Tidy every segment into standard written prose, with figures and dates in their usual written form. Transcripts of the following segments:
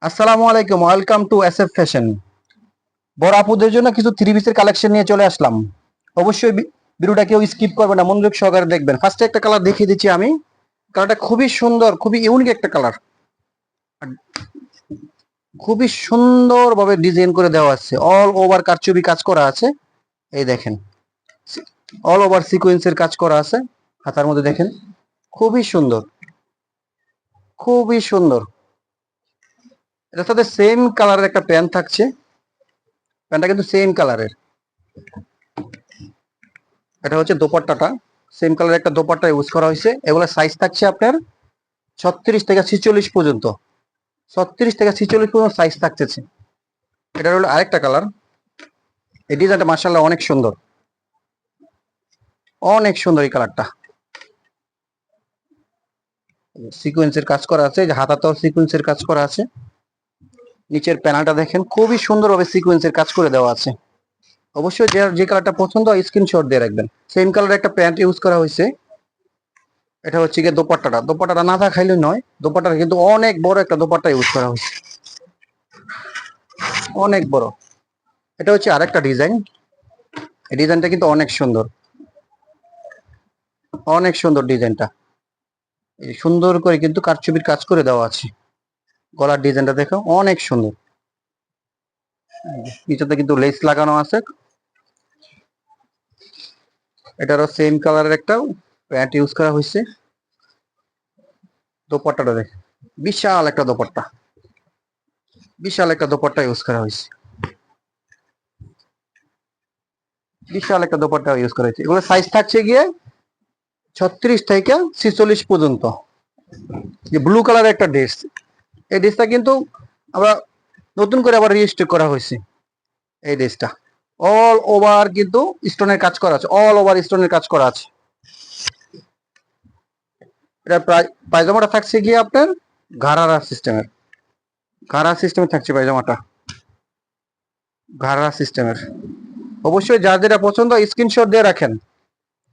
আসসালামু আলাইকুম, welcome to SF fashion. বড় আপুদের জন্য কিছু থ্রি পিসের কালেকশন নিয়ে চলে আসলাম। অবশ্যই ভিডিওটা কেউ স্কিপ করবে না, মনোযোগ সহকারে দেখবেন। ফার্স্টে একটা কালার দেখিয়ে দিচ্ছি আমি। কালারটা খুবই সুন্দর, খুবই ইউনিক একটা কালার, খুবই সুন্দর ভাবে ডিজাইন করে দেওয়া আছে। অল ওভার কারচুপি কাজ করা আছে, এই দেখেন। অল ওভার সিকোয়েন্সের কাজ করা আছে হাতার মধ্যে, দেখেন খুবই সুন্দর, খুবই সুন্দর। এটার সাথে সেম কালারের একটা প্যান্ট থাকছে, প্যান্টটা কিন্তু সেম কালারের। এটা হচ্ছে দোপাট্টাটা, সেম কালার একটা দোপাট্টা ইউজ করা হয়েছে। এগুলো সাইজ থাকছে আপনার 36 থেকে 46 পর্যন্ত, 36 থেকে 46 পর্যন্ত সাইজ থাকতেছে। এটা হলো আরেকটা কালার। এই ডিজাইনটা মাশাআল্লাহ অনেক সুন্দর, অনেক সুন্দর এই কালারটা। সিকোয়েন্সের কাজ করা আছে, যে হাতাতেও সিকোয়েন্সের কাজ করা আছে। নিচের প্যানেলটা দেখেন, খুবই সুন্দরভাবে সিকোয়েন্সের কাজ করে দেওয়া আছে। অবশ্যই যে কালারটা পছন্দ হয় স্ক্রিনশট দিয়ে রাখবেন। সেম কালার একটা প্যান্ট ইউজ করা হয়েছে। এটা হচ্ছে গিয়ে দোপাট্টাটা, দোপাট্টাটা না দেখাইলে নয়, দোপাট্টাটা কিন্তু অনেক বড় একটা দোপাট্টা ইউজ করা হয়েছে, অনেক বড়। এটা হচ্ছে আরেকটা ডিজাইন। এই ডিজাইনটা কিন্তু অনেক সুন্দর, অনেক সুন্দর ডিজাইনটা। এই সুন্দর করে কিন্তু কারচুপির কাজ করে দেওয়া আছে। গলার ডিজাইনটা দেখো অনেক সুন্দর। নিচেতে কিন্তু লেস লাগানো আছে। এটারও সেম কালারের একটা প্যান্ট ইউজ করা হয়েছে। দোপাট্টাটা দেখে, বিশাল একটা দোপাট্টা, বিশাল একটা দোপাট্টা ইউজ করা হয়েছে, বিশাল একটা দোপাট্টা ইউজ করা হয়েছে। এগুলো সাইজ থাকছে গিয়ে 36 থেকে 46 পর্যন্ত। যে ব্লু কালারের একটা ড্রেস, এই ড্রেসটা কিন্তু আমরা নতুন করে আবার রিস্টক করা হয়েছে। এই ড্রেসটা অল ওভার কিন্তু স্টোনের কাজ করা আছে, অল ওভার স্টোনের কাজ করা আছে। এটা পায়জামাটা থাকছে গিয়ে আপনার ঘাড়ারা সিস্টেমের, ঘাড়া সিস্টেমে থাকছে পায়জামাটা, ঘাড়া সিস্টেমের। অবশ্যই যার যেটা পছন্দ স্ক্রিনশট দিয়ে রাখেন।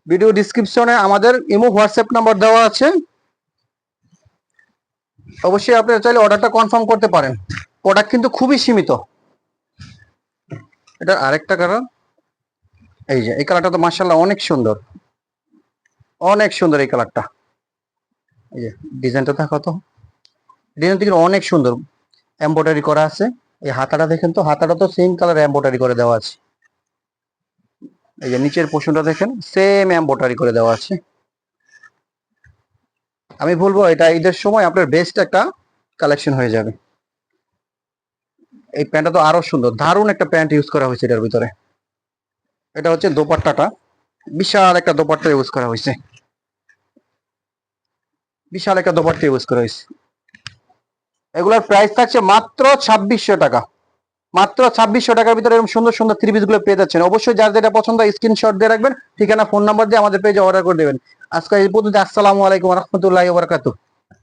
ভিডিও ডিসক্রিপশনে আমাদের ইমো হোয়াটসঅ্যাপ নাম্বার দেওয়া আছে। অবশ্যই আপনারা চাইলে অর্ডারটা কনফার্ম করতে পারেন। প্রোডাক্ট কিন্তু খুবই সীমিত। এটা আরেকটা কালার, এই যে এই কালারটা তো মাশাআল্লাহ অনেক সুন্দর, অনেক সুন্দর এই কালারটা। এই যে ডিজাইনটা দেখো তো, ডিজাইনটা কিন্তু অনেক সুন্দর, এমব্রয়ডারি করা আছে। এই হাতাটা দেখেন তো, হাতাটা তো সেম কালার এমব্রয়ডারি করে দেওয়া আছে। এই যে নিচের পোর্শনটা দেখেন, সেম এমব্রয়ডারি করে দেওয়া আছে। আমি বলবো এটা ঈদের সময় আপনার বেস্ট একটা কালেকশন হয়ে যাবে। এই প্যান্টটা তো আরো সুন্দর, দারুণ একটা প্যান্ট ইউজ করা হয়েছে এটার ভিতরে। এটা হচ্ছে দোপাট্টাটা, বিশাল একটা দোপাট্টা ইউজ করা হয়েছে, বিশাল একটা দোপাট্টা ইউজ করা হয়েছে। এগুলোর প্রাইস থাকছে মাত্র 2600 টাকা, মাত্র 2600 টাকার ভিতরে এরকম সুন্দর সুন্দর থ্রি পিস গুলো পেয়ে যাচ্ছেন। অবশ্যই যার যেটা পছন্দ স্ক্রিনশট দিয়ে রাখবেন, ঠিকানা ফোন নাম্বার দিয়ে আমাদের পেজে অর্ডার করে দেবেন। আজকে এই পর্যন্ত, আসসালামু আলাইকুম রহমতুল্লাহি ওয়া বারাকাতুহু।